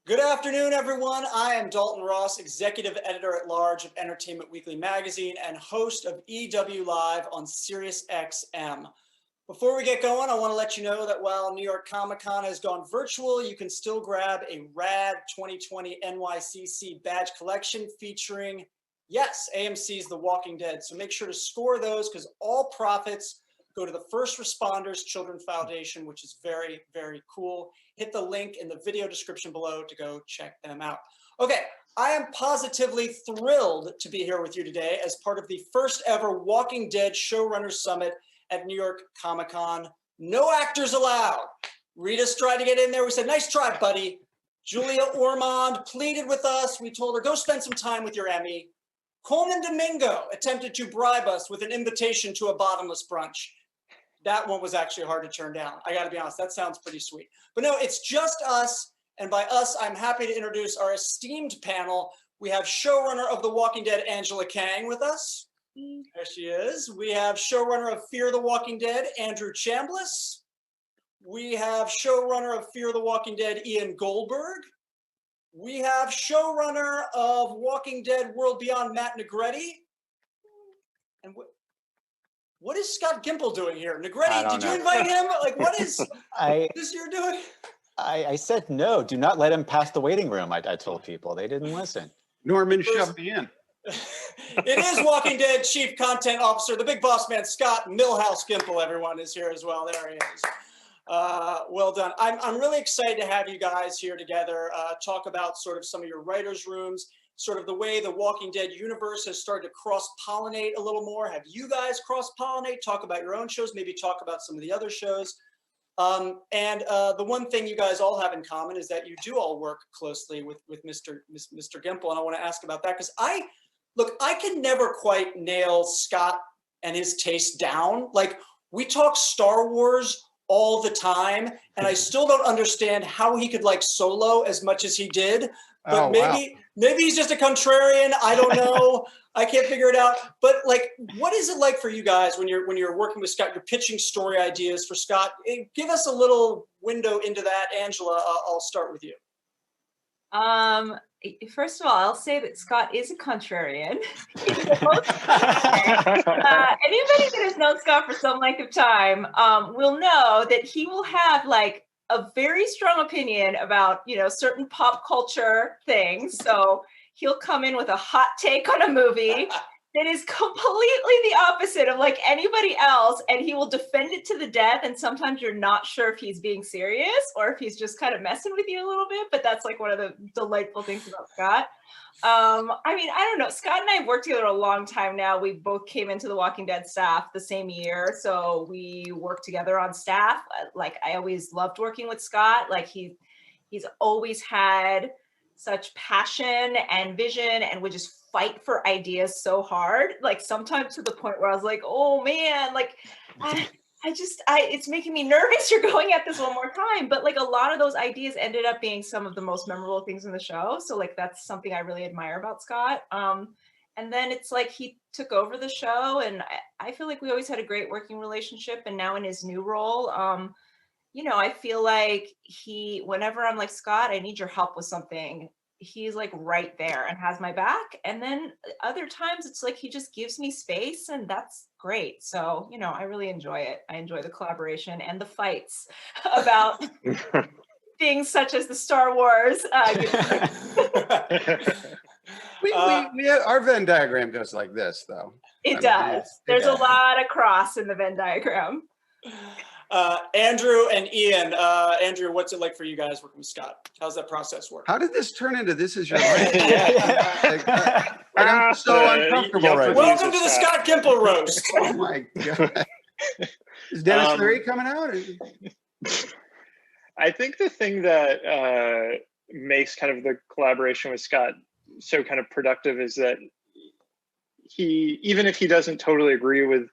Good afternoon, everyone. I am Dalton Ross, Executive Editor-at-Large of Entertainment Weekly Magazine and host of EW Live on SiriusXM. Before we get going, I want to let you know that while New York Comic Con has gone virtual, you can still grab a rad 2020 NYCC badge collection featuring, yes, AMC's The Walking Dead. So make sure to score those because all profits go to the First Responders Children Foundation, which is very, very cool. Hit the link in the video description below to go check them out. Okay, I am positively thrilled to be here with you today as part of the first ever Walking Dead Showrunners Summit at New York Comic Con. No actors allowed. Rita's tried to get in there. We said, nice try, buddy. Julia Ormond pleaded with us. We told her, go spend some time with your Emmy. Coleman Domingo attempted to bribe us with an invitation to a bottomless brunch. That one was actually hard to turn down. I got to be honest, that sounds pretty sweet. But no, it's just us. And by us, I'm happy to introduce our esteemed panel. We have showrunner of The Walking Dead, Angela Kang, with us. There she is. We have showrunner of Fear the Walking Dead, Andrew Chambliss. We have showrunner of Fear the Walking Dead, Ian Goldberg. We have showrunner of Walking Dead World Beyond, Matt Negrete. And what is Scott Gimple doing here? Negrete, did you invite him? Like, what is this you're doing? I said no, do not let him pass the waiting room, I told people. They didn't listen. Norman shoved me in. It is Walking Dead Chief Content Officer, the big boss man, Scott Millhouse Gimple, everyone, is here as well. There he is. Well done. I'm really excited to have you guys here together, talk about sort of some of your writers' rooms, sort of the way the Walking Dead universe has started to cross-pollinate a little more. Have you guys cross-pollinate? Talk about your own shows, maybe talk about some of the other shows. The one thing you guys all have in common is that you do all work closely with Mr. Gimple, and I want to ask about that because I can never quite nail Scott and his taste down. Like, we talk Star Wars all the time, and I still don't understand how he could like Solo as much as he did. But maybe he's just a contrarian. I don't know. I can't figure it out. But like, what is it like for you guys when you're working with Scott? You're pitching story ideas for Scott. Give us a little window into that, Angela. I'll start with you. First of all, I'll say that Scott is a contrarian. Anybody that has known Scott for some length of time will know that he will have like a very strong opinion about, certain pop culture things. So he'll come in with a hot take on a movie that is completely the opposite of like anybody else, and he will defend it to the death. And sometimes you're not sure if he's being serious or if he's just kind of messing with you a little bit, but that's like one of the delightful things about Scott. I don't know. Scott and I have worked together a long time now. We both came into the Walking Dead staff the same year. So we worked together on staff. Like, I always loved working with Scott. Like, he's always had such passion and vision and would just fight for ideas so hard. Like, sometimes to the point where I was like, oh man, like, it's making me nervous. You're going at this one more time. But like, a lot of those ideas ended up being some of the most memorable things in the show. So like, that's something I really admire about Scott. And then it's like, he took over the show, and I feel like we always had a great working relationship. And now in his new role, I feel like whenever I'm like, Scott, I need your help with something, he's like right there and has my back. And then other times it's like, he just gives me space, and that's great. So, I really enjoy it. I enjoy the collaboration and the fights about things such as the Star Wars. Our Venn diagram goes like this, though. It does. There's a lot of cross in the Venn diagram. Andrew and Ian. Andrew, what's it like for you guys working with Scott? How's that process work? How did this turn into this is your life? I'm so uncomfortable right now. Welcome to the Scott Gimple roast. Oh my God. Is Dennis Leary coming out? I think the thing that makes kind of the collaboration with Scott so kind of productive is that even if he doesn't totally agree with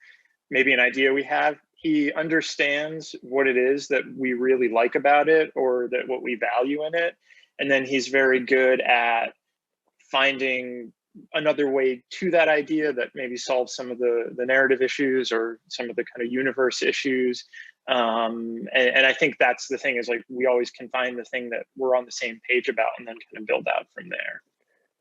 maybe an idea we have, he understands what it is that we really like about it or that what we value in it. And then he's very good at finding another way to that idea that maybe solves some of the narrative issues or some of the kind of universe issues. And I think that's the thing, is like we always can find the thing that we're on the same page about and then kind of build out from there.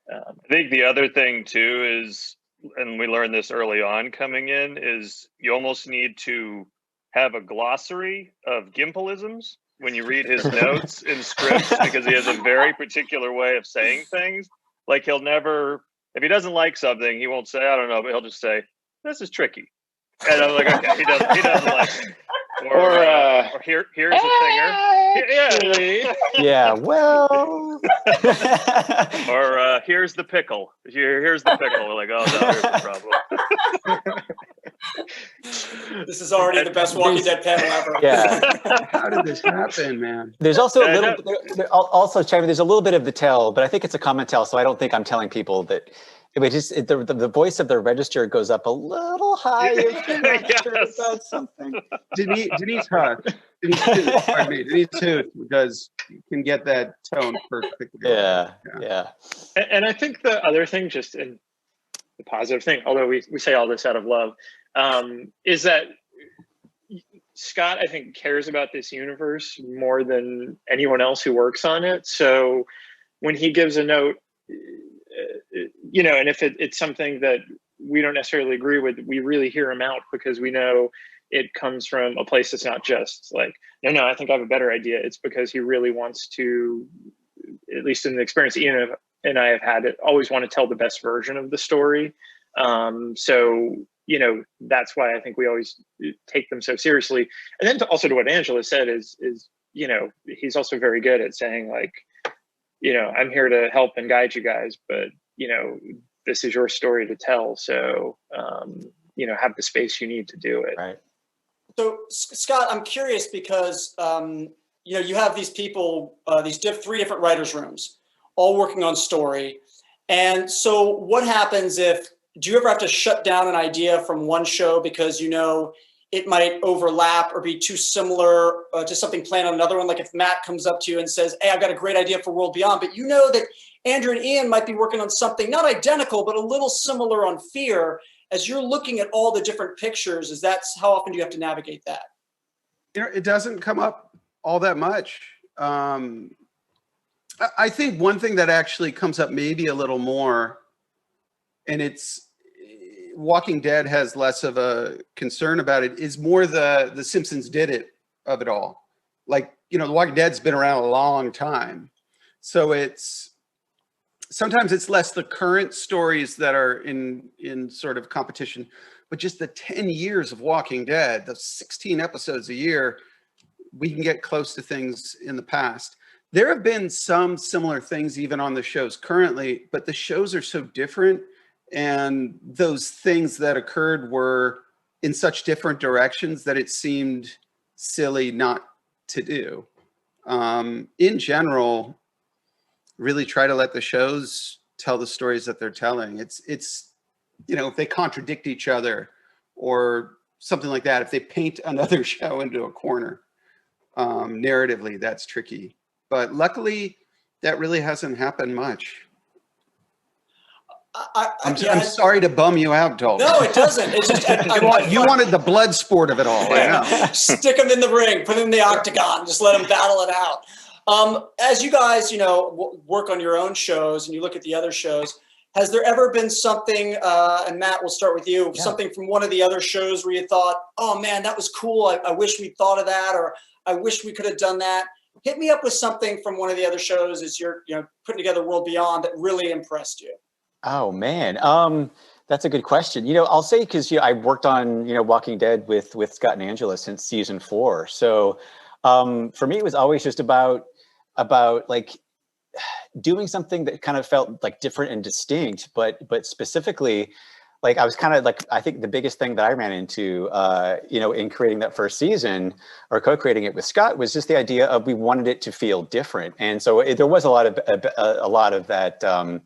I think the other thing too is, and we learned this early on coming in, is you almost need to have a glossary of Gimpleisms when you read his notes in scripts, because he has a very particular way of saying things. Like he'll never, if he doesn't like something, he won't say, I don't know, but he'll just say, this is tricky. And I'm like, okay, he doesn't like it. Or here's a thinger. Yeah, well. Or here's the pickle. Here's the pickle. We're like, oh no, here's the problem. This is already the best Walking Dead panel ever. Yeah. How did this happen, man? There's also a little, also, Chambliss, there's a little bit of the tell, but I think it's a common tell, so I don't think I'm telling people that. The voice of the register goes up a little higher. Yes. Sure about something. Denise Hoot does can get that tone perfectly. Yeah. And I think the other thing, just in the positive thing, although we say all this out of love, is that Scott, I think, cares about this universe more than anyone else who works on it. So when he gives a note, and if it's something that we don't necessarily agree with, we really hear him out, because we know it comes from a place that's not just like, no, I think I have a better idea. It's because he really wants to, at least in the experience Ian and I have had, always want to tell the best version of the story. So, that's why I think we always take them so seriously. And then also to what Angela said is, he's also very good at saying, like, I'm here to help and guide you guys, but, this is your story to tell. So, have the space you need to do it. Right. So Scott, I'm curious because, you have these people, these three different writers' rooms, all working on story. And so what happens do you ever have to shut down an idea from one show because it might overlap or be too similar to something planned on another one? Like if Matt comes up to you and says, hey, I've got a great idea for World Beyond, but that Andrew and Ian might be working on something not identical, but a little similar on Fear. As you're looking at all the different pictures, how often do you have to navigate that? It doesn't come up all that much. I think one thing that actually comes up maybe a little more, and it's Walking Dead has less of a concern about it, is more the Simpsons did it of it all. Like, The Walking Dead's been around a long time. So sometimes it's less the current stories that are in sort of competition, but just the 10 years of Walking Dead, the 16 episodes a year, we can get close to things in the past. There have been some similar things even on the shows currently, but the shows are so different. And those things that occurred were in such different directions that it seemed silly not to do. In general, really try to let the shows tell the stories that they're telling. It's if they contradict each other or something like that, if they paint another show into a corner, narratively, that's tricky. But luckily, that really hasn't happened much. I'm sorry to bum you out, Dalton. No, it doesn't. It's just you wanted the blood sport of it all. I know. Stick them in the ring, put them in the octagon, just let them battle it out. As you guys, work on your own shows and you look at the other shows, has there ever been something, and Matt, we'll start with you, something from one of the other shows where you thought, oh man, that was cool. I wish we'd thought of that, or I wish we could have done that. Hit me up with something from one of the other shows as you're putting together World Beyond that really impressed you. Oh man, that's a good question. I'll say, because I worked on Walking Dead with Scott and Angela since season 4. So for me, it was always just about like doing something that kind of felt like different and distinct, but specifically, like I was kind of like, I think the biggest thing that I ran into, in creating that first season or co-creating it with Scott was just the idea of we wanted it to feel different, and so there was a lot of that.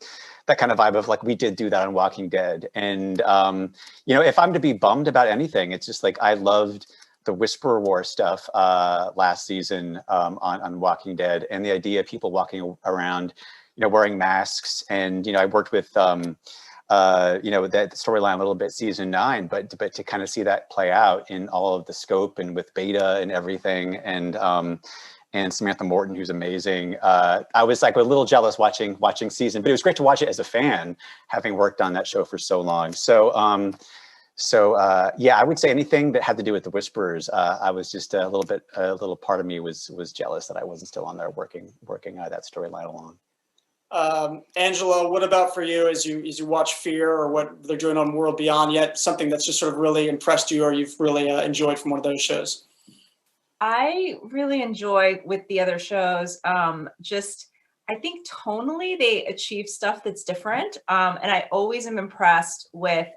That kind of vibe of like, we did do that on Walking Dead. And, if I'm to be bummed about anything, it's just like, I loved the Whisperer War stuff last season on Walking Dead, and the idea of people walking around, wearing masks. And, I worked with that storyline a little bit season 9, but to kind of see that play out in all of the scope and with Beta and everything, and Samantha Morton, who's amazing. I was like a little jealous watching season, but it was great to watch it as a fan, having worked on that show for so long. So yeah, I would say anything that had to do with the Whisperers. I was just a little part of me was jealous that I wasn't still on there working that storyline along. Angela, what about for you as you watch Fear or what they're doing on World Beyond yet? Something that's just sort of really impressed you or you've really enjoyed from one of those shows? I really enjoy with the other shows. I think tonally they achieve stuff that's different. And I always am impressed with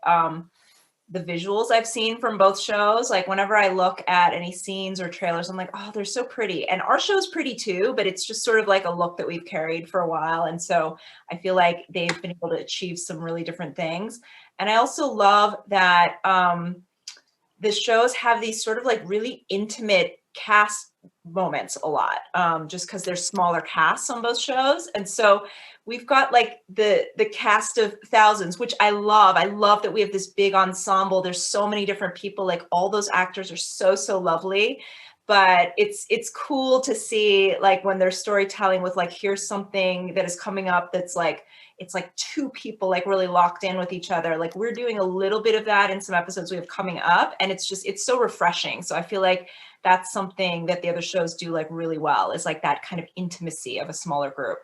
the visuals I've seen from both shows. Like whenever I look at any scenes or trailers, I'm like, oh, they're so pretty. And our show's pretty too, but it's just sort of like a look that we've carried for a while. And so I feel like they've been able to achieve some really different things. And I also love that the shows have these sort of like really intimate cast moments a lot, just because there's smaller casts on both shows. And so we've got like the cast of thousands, which I love. I love that we have this big ensemble. There's so many different people, like all those actors are so lovely. But it's cool to see like when there's storytelling with like, here's something that is coming up that's like, it's like two people like really locked in with each other. Like we're doing a little bit of that in some episodes we have coming up, and it's so refreshing. So I feel like that's something that the other shows do like really well, is like that kind of intimacy of a smaller group.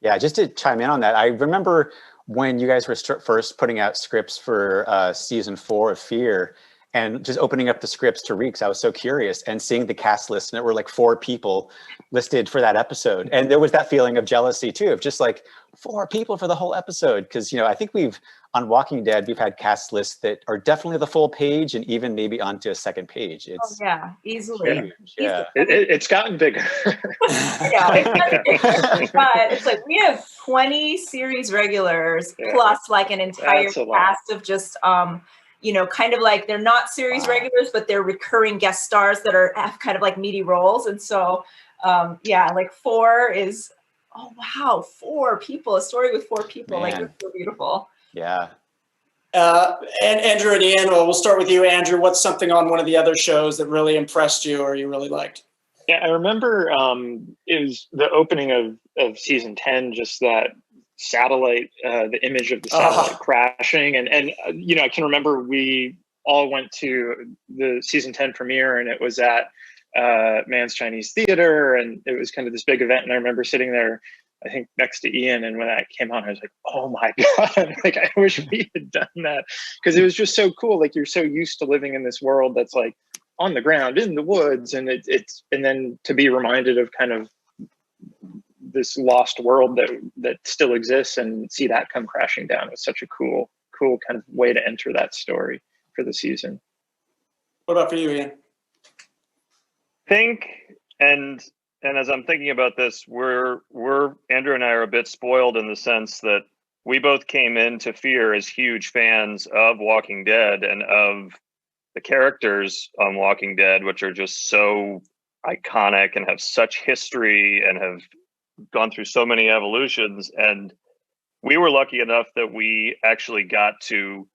Yeah, just to chime in on that, I remember when you guys were first putting out scripts for season 4 of Fear, and just opening up the scripts to read, because I was so curious, and seeing the cast list, and there were like 4 people listed for that episode. And there was that feeling of jealousy too, of just like 4 people for the whole episode. Because, I think on Walking Dead, we've had cast lists that are definitely the full page and even maybe onto a second page. It's easily. huge. Yeah. It's gotten bigger. But it's like we have 20 series regulars plus like an entire cast of just kind of like they're not series regulars, but they're recurring guest stars that have kind of like meaty roles. And so, like 4 is, 4 people, a story with 4 people. Man. Like it's so beautiful. Yeah. And Andrew and Ian, we'll start with you, Andrew. What's something on one of the other shows that really impressed you or you really liked? Yeah, I remember it was the opening of season 10, just that satellite, the image of the satellite crashing. And I can remember we all went to the season 10 premiere, and it was at Man's Chinese Theater, and it was kind of this big event. And I remember sitting there, I think next to Ian, and when that came on, I was like, oh my God, like I wish we had done that, because it was just so cool. Like you're so used to living in this world that's like on the ground in the woods, and and then to be reminded of kind of this lost world that still exists and see that come crashing down was such a cool kind of way to enter that story for the season. What about for you, Ian? And as I'm thinking about this, we're Andrew and I are a bit spoiled in the sense that we both came into Fear as huge fans of Walking Dead and of the characters on Walking Dead, which are just so iconic and have such history and have gone through so many evolutions. And we were lucky enough that we actually got to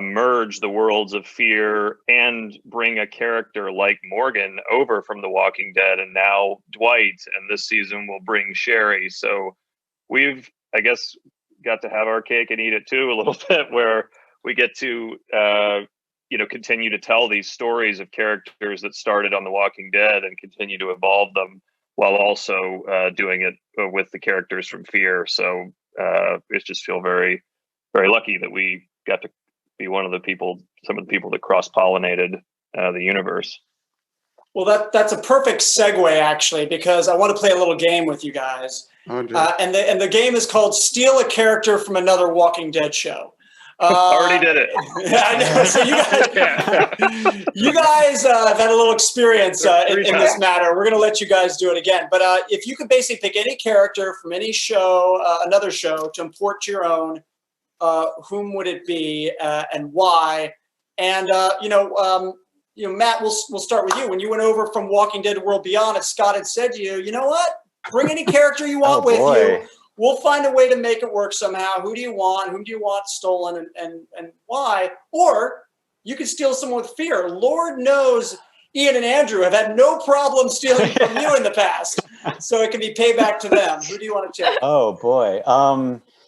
merge the worlds of Fear and bring a character like Morgan over from The Walking Dead, and now Dwight, and this season we'll bring Sherry. So we've, I guess, got to have our cake and eat it too a little bit, where we get to continue to tell these stories of characters that started on The Walking Dead and continue to evolve them, while also doing it with the characters from Fear. So it just feel very, very lucky that we got to be some of the people that cross-pollinated the universe. Well, that's a perfect segue, actually, because I want to play a little game with you guys. And the game is called Steal a Character from Another Walking Dead Show. Already did it. I know. So you guys have had a little experience in this matter. We're going to let you guys do it again. But if you could basically pick any character from any show, another show, to import to your own, whom would it be and why? And Matt, we'll start with you. When you went over from Walking Dead to World Beyond, if Scott had said to you, you know what, bring any character you want with you. We'll find a way to make it work somehow. Who do you want? Who do you want stolen and why? Or you can steal someone with fear. Lord knows Ian and Andrew have had no problem stealing from you in the past. So it can be payback to them. Who do you want to take? Oh boy.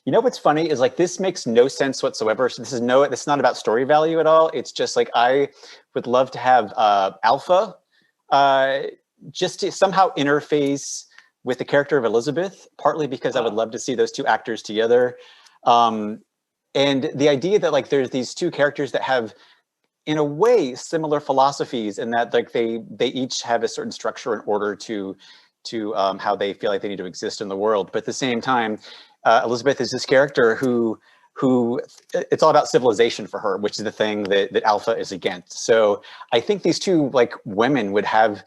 You know what's funny is like this makes no sense whatsoever. So this is not about story value at all. It's just like I would love to have Alpha just to somehow interface with the character of Elizabeth, partly because I would love to see those two actors together. And the idea that like there's these two characters that have in a way similar philosophies, and that like they each have a certain structure and order to how they feel like they need to exist in the world. But at the same time, Elizabeth is this character who it's all about civilization for her, which is the thing that Alpha is against. So I think these two like women would have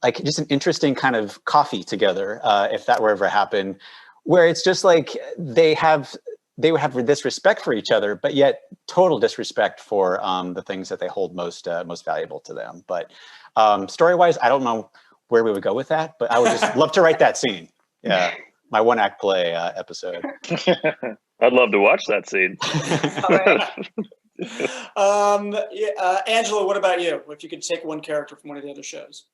like just an interesting kind of coffee together if that were ever happen, where it's just like they would have this respect for each other, but yet total disrespect for the things that they hold most valuable to them. But story-wise, I don't know where we would go with that, but I would just love to write that scene. Yeah, my one-act play episode. I'd love to watch that scene. Angela, what about you? If you could take one character from one of the other shows.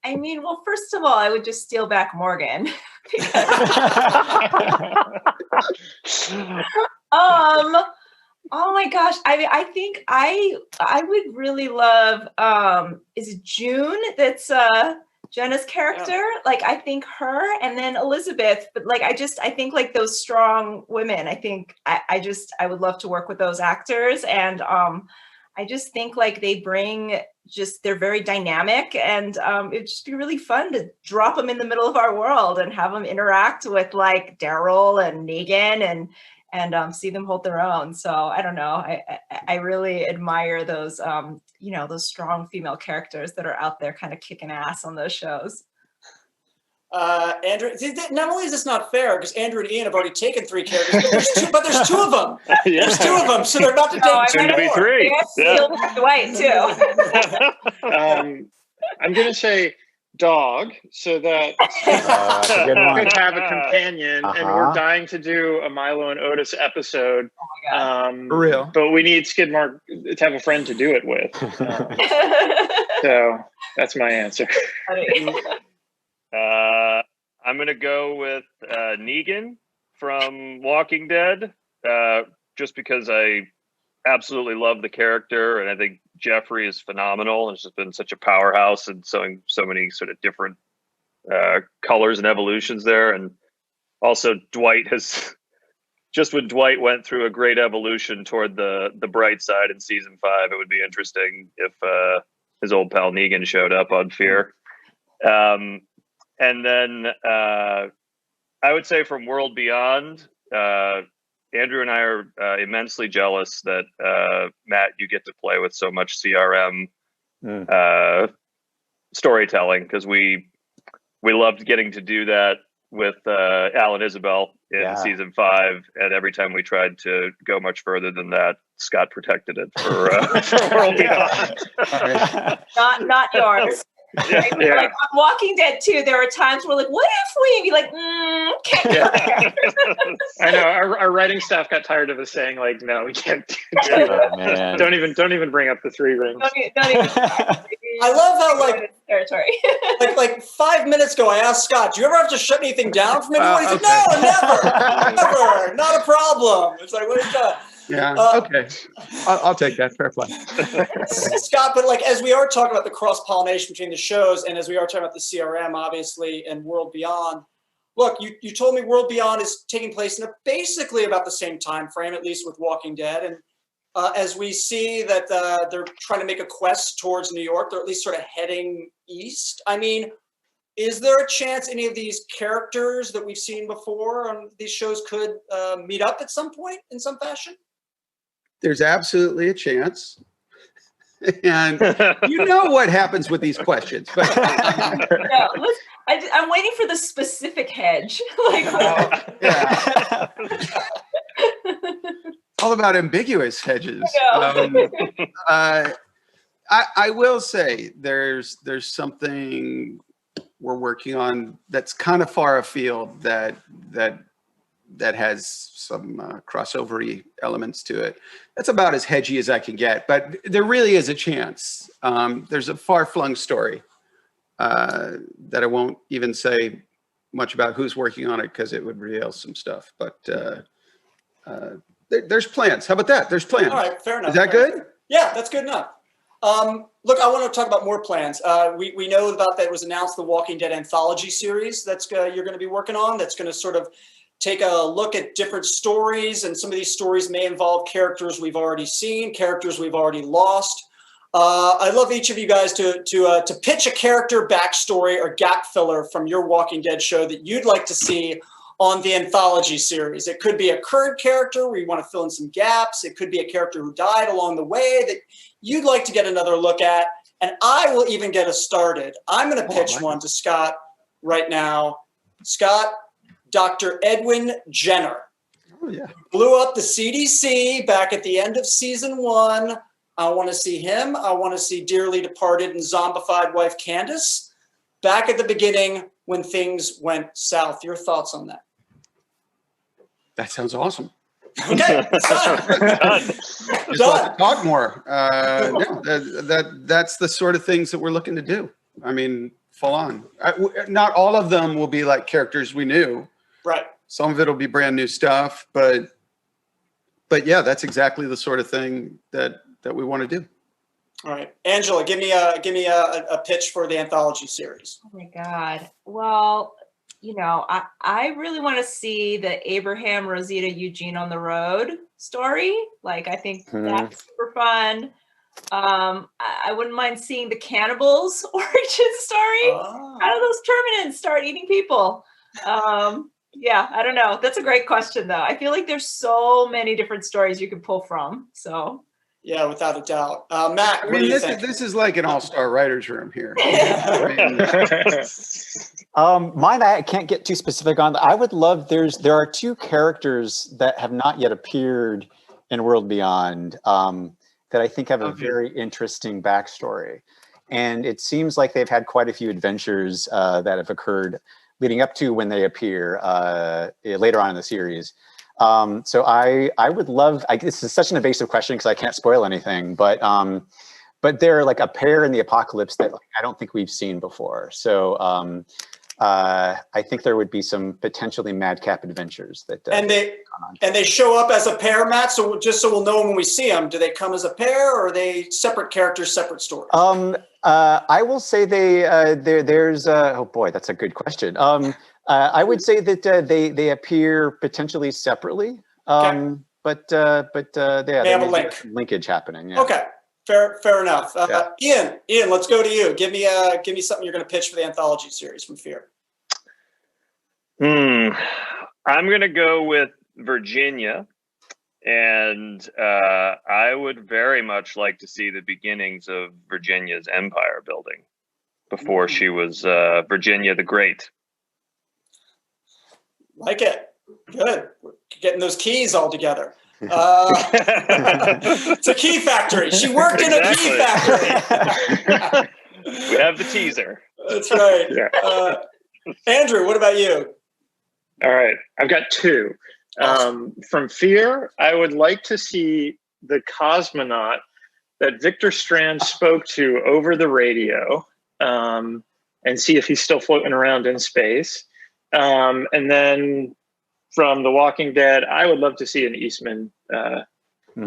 I mean, well, first of all, I would just steal back Morgan. Oh my gosh. I mean, I think I would really love, is it June? That's Jenna's character. Yeah. Like, I think her, and then Elizabeth, but like, I think like those strong women, I think I would love to work with those actors. And I just think like they bring they're very dynamic, and it'd just be really fun to drop them in the middle of our world and have them interact with like Daryl and Negan and see them hold their own. So I don't know. I really admire those, those strong female characters that are out there kind of kicking ass on those shows. Andrew, not only is this not fair because Andrew and Ian have already taken 3 characters, but there's 2 of them. Yeah. There's 2 of them, so they're about to take soon to be 3. Yeah. Dwight too. I'm gonna say dog, so that we could have a companion, and we're dying to do a Milo and Otis episode. For real, but we need Skidmark to have a friend to do it with. So that's my answer. I'm going to go with Negan from Walking Dead, just because I absolutely love the character, and I think Jeffrey is phenomenal. It's just been such a powerhouse and so many sort of different colors and evolutions there. And also Dwight has, just when Dwight went through a great evolution toward the bright side in season 5, it would be interesting if his old pal Negan showed up on Fear. And then I would say from World Beyond, Andrew and I are immensely jealous that, Matt, you get to play with so much CRM storytelling, because we loved getting to do that with Al and Isabel in season 5. And every time we tried to go much further than that, Scott protected it for World Beyond. Not yours. Right? Yeah. Like on Walking Dead too, there are times where like, what if we? And be like, can't go there. I know our writing staff got tired of us saying like, no, we can't do that. Don't even bring up the 3 rings. Don't even I love how like territory. like 5 minutes ago, I asked Scott, "Do you ever have to shut anything down from anyone?" He said, "No, never, not a problem." It's like, what is that? Yeah. Okay. I'll take that. Fair play. Scott, but like as we are talking about the cross-pollination between the shows, and as we are talking about the CRM, obviously, and World Beyond, look, you told me World Beyond is taking place in basically about the same time frame, at least with Walking Dead, and as we see that they're trying to make a quest towards New York, they're at least sort of heading east. I mean, is there a chance any of these characters that we've seen before on these shows could meet up at some point in some fashion? There's absolutely a chance. And you know what happens with these questions. But I'm waiting for the specific hedge. All about ambiguous hedges. I will say there's something we're working on that's kind of far afield that that has some crossover-y elements to it. That's about as hedgy as I can get, but there really is a chance. There's a far-flung story that I won't even say much about who's working on it because it would reveal some stuff. But there's plans. How about that? There's plans. All right, fair enough. Is that good? Yeah, that's good enough. Look, I want to talk about more plans. We know about that was announced, the Walking Dead anthology series that's you're going to be working on. That's going to sort of take a look at different stories, and some of these stories may involve characters we've already seen, characters we've already lost. I'd love each of you guys to pitch a character backstory or gap filler from your Walking Dead show that you'd like to see on the anthology series. It could be a current character where you want to fill in some gaps. It could be a character who died along the way that you'd like to get another look at. And I will even get us started. I'm going to pitch one to Scott right now. Scott, Dr. Edwin Jenner. Oh, yeah. Blew up the CDC back at the end of season 1. I want to see him. I want to see dearly departed and zombified wife Candace back at the beginning when things went south. Your thoughts on that? That sounds awesome. Okay, it's done. Just like to talk more. That's the sort of things that we're looking to do. I mean, full on. Not all of them will be like characters we knew. Right. Some of it will be brand new stuff, but yeah, that's exactly the sort of thing that we want to do. All right, Angela, give me a pitch for the anthology series. Oh my God. Well, I really want to see the Abraham, Rosita, Eugene on the road story. Like, I think that's super fun. I wouldn't mind seeing the cannibals origin story. How do those Terminants start eating people? Yeah, I don't know. That's a great question, though. I feel like there's so many different stories you could pull from. So. Yeah, without a doubt. Matt, I what mean, do you think? this is like an all-star writer's room here. Mine, I can't get too specific on. I would love, there are 2 characters that have not yet appeared in World Beyond that I think have a very interesting backstory. And it seems like they've had quite a few adventures that have occurred leading up to when they appear later on in the series. So I would love, this is such an evasive question because I can't spoil anything, but they're like a pair in the apocalypse that I don't think we've seen before. So I think there would be some potentially madcap adventures that and they show up as a pair, Matt. So just so we'll know when we see them, do they come as a pair or are they separate characters, separate stories? I will say there's oh boy, that's a good question. I would say that they appear potentially separately, Okay. but they have a link. Linkage happening. Yeah. Okay, fair enough. Yeah. Ian, let's go to you. Give me something you're going to pitch for the anthology series from Fear. I'm going to go with Virginia, and I would very much like to see the beginnings of Virginia's empire building before she was Virginia the Great. Like it. Good. We're getting those keys all together. It's a key factory. She worked in a key factory. We have the teaser. That's right. Yeah. Andrew, what about you? All right, I've got 2. From Fear, I would like to see the cosmonaut that Victor Strand spoke to over the radio, and see if he's still floating around in space. And then from The Walking Dead, I would love to see an Eastman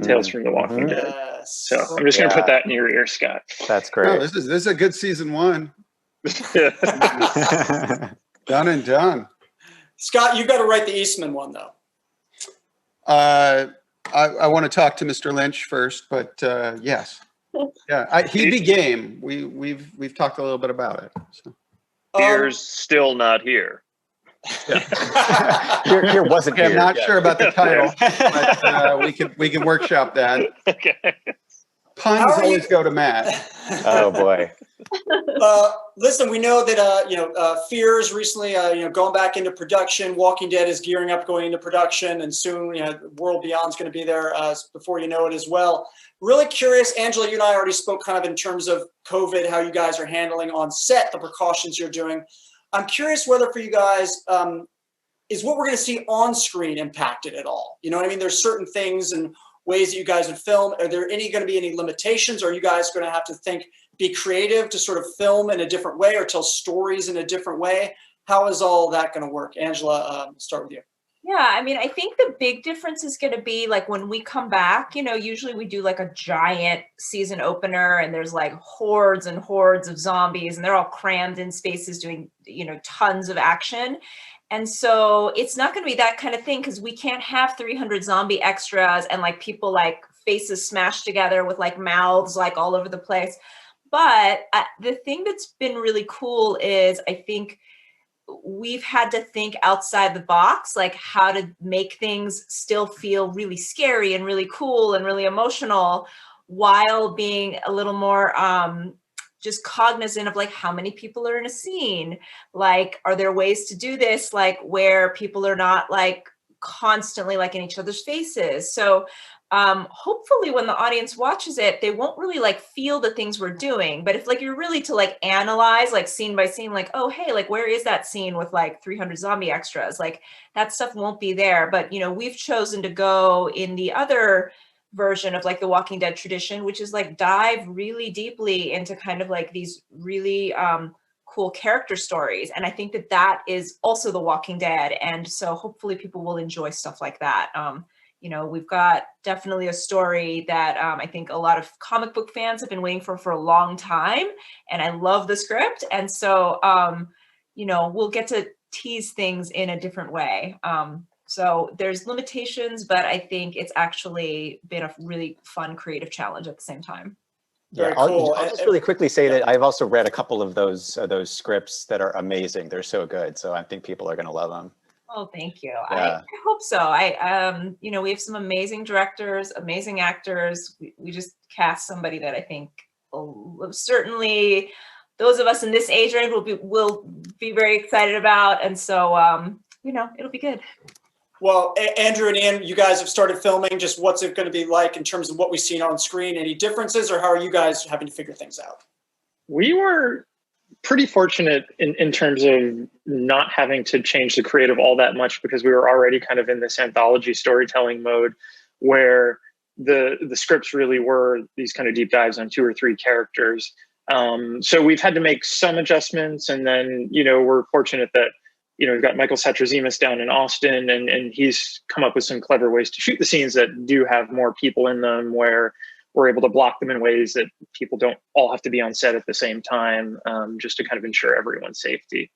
Tales from The Walking Dead. Yes. So I'm just going to put that in your ear, Scott. That's great. No, this is a good season 1. Done and done. Scott, you've got to write the Eastman one, though. I want to talk to Mr. Lynch first, but yes. Yeah, he'd be game. We've talked a little bit about it. So. Fear's still not here. Yeah. Here wasn't Okay, I'm here. not Yeah. sure about the title, but we can workshop that. Okay. Puns always go to Matt. Oh boy. Listen, we know that Fear is recently going back into production. Walking Dead is gearing up, going into production, and soon World Beyond is going to be there before you know it as well. Really curious, Angela, you and I already spoke kind of in terms of COVID, how you guys are handling on set, the precautions you're doing. I'm curious whether for you guys, is what we're going to see on screen impacted at all? You know what I mean? There's certain things and ways that you guys would film. Are there going to be any limitations? Are you guys going to have to be creative to sort of film in a different way or tell stories in a different way? How is all that going to work? Angela, start with you. Yeah, I mean, I think the big difference is going to be like when we come back, you know, usually we do like a giant season opener and there's like hordes and hordes of zombies and they're all crammed in spaces doing, you know, tons of action. And so it's not going to be that kind of thing because we can't have 300 zombie extras and like people like faces smashed together with like mouths like all over the place. But the thing that's been really cool is I think we've had to think outside the box, like how to make things still feel really scary and really cool and really emotional while being a little more just cognizant of like how many people are in a scene. Like, are there ways to do this like where people are not like constantly like in each other's faces? So hopefully when the audience watches it, they won't really like feel the things we're doing. But if like you're really to like analyze like scene by scene, like, oh, hey, like where is that scene with like 300 zombie extras? Like that stuff won't be there. But, you know, we've chosen to go in the other version of like the Walking Dead tradition, which is like dive really deeply into kind of like these really cool character stories. And I think that that is also the Walking Dead. And so hopefully people will enjoy stuff like that. You know, we've got definitely a story that I think a lot of comic book fans have been waiting for a long time. And I love the script. And so, you know, we'll get to tease things in a different way. So there's limitations, but I think it's actually been a really fun creative challenge at the same time. Yeah, Very cool. I'll just really quickly say that I've also read a couple of those scripts that are amazing. They're so good. So I think people are going to love them. Oh, thank you. Yeah. I hope so. You know, we have some amazing directors, amazing actors. We just cast somebody that I think will certainly those of us in this age range will be very excited about. And so, you know, it'll be good. Well, Andrew and Ian, you guys have started filming. Just what's it going to be like in terms of what we've seen on screen? Any differences, or how are you guys having to figure things out? We were pretty fortunate in terms of not having to change the creative all that much because we were already kind of in this anthology storytelling mode where the scripts really were these kind of deep dives on 2 or 3 characters. So we've had to make some adjustments, and then, you know, we're fortunate that, you know, we've got Michael Satrazimis down in Austin, and he's come up with some clever ways to shoot the scenes that do have more people in them, where we're able to block them in ways that people don't all have to be on set at the same time, just to kind of ensure everyone's safety.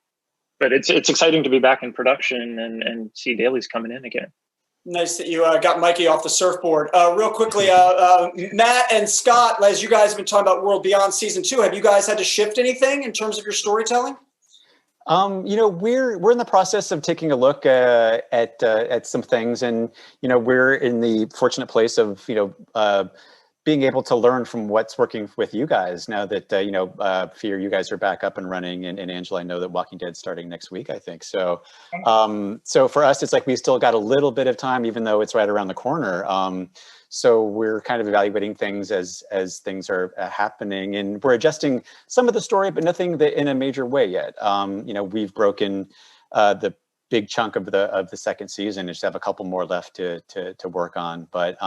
But it's exciting to be back in production and see dailies coming in again. Nice that you got Mikey off the surfboard. Real quickly, Matt and Scott, as you guys have been talking about World Beyond Season 2, have you guys had to shift anything in terms of your storytelling? You know, we're in the process of taking a look at some things, and you know, we're in the fortunate place of, you know, being able to learn from what's working with you guys now that, you know, Fear, you guys are back up and running, and Angela, I know that Walking Dead's starting next week, I think. So, so for us, it's like we still got a little bit of time, even though it's right around the corner. So we're kind of evaluating things as things are happening, and we're adjusting some of the story, but nothing that in a major way yet. You know, we've broken the big chunk of the second season. Just have a couple more left to work on, but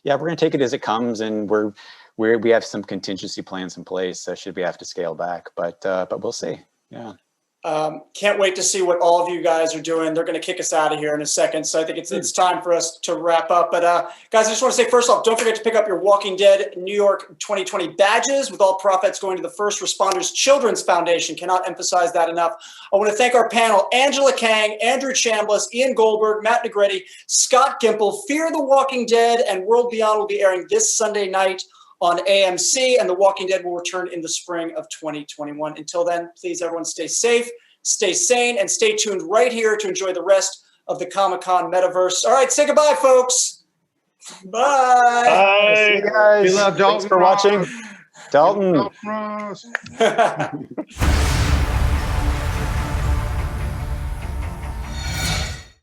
yeah, we're gonna take it as it comes, and we have some contingency plans in place. So should we have to scale back, but we'll see. Yeah. Can't wait to see what all of you guys are doing. They're going to kick us out of here in a second, so I think it's time for us to wrap up. But guys, I just want to say, first off, don't forget to pick up your Walking Dead New York 2020 badges, with all profits going to the First Responders Children's Foundation. Cannot emphasize that enough. I want to thank our panel: Angela Kang, Andrew Chambliss, Ian Goldberg, Matt Negrete, Scott Gimple. Fear the Walking Dead and World Beyond will be airing this Sunday night on AMC, and The Walking Dead will return in the spring of 2021. Until then, please, everyone, stay safe, stay sane, and stay tuned right here to enjoy the rest of the Comic-Con metaverse. All right, say goodbye, folks. Bye. Bye. See you guys. We love Dalton. Thanks for watching. Dalton. Dalton Ross.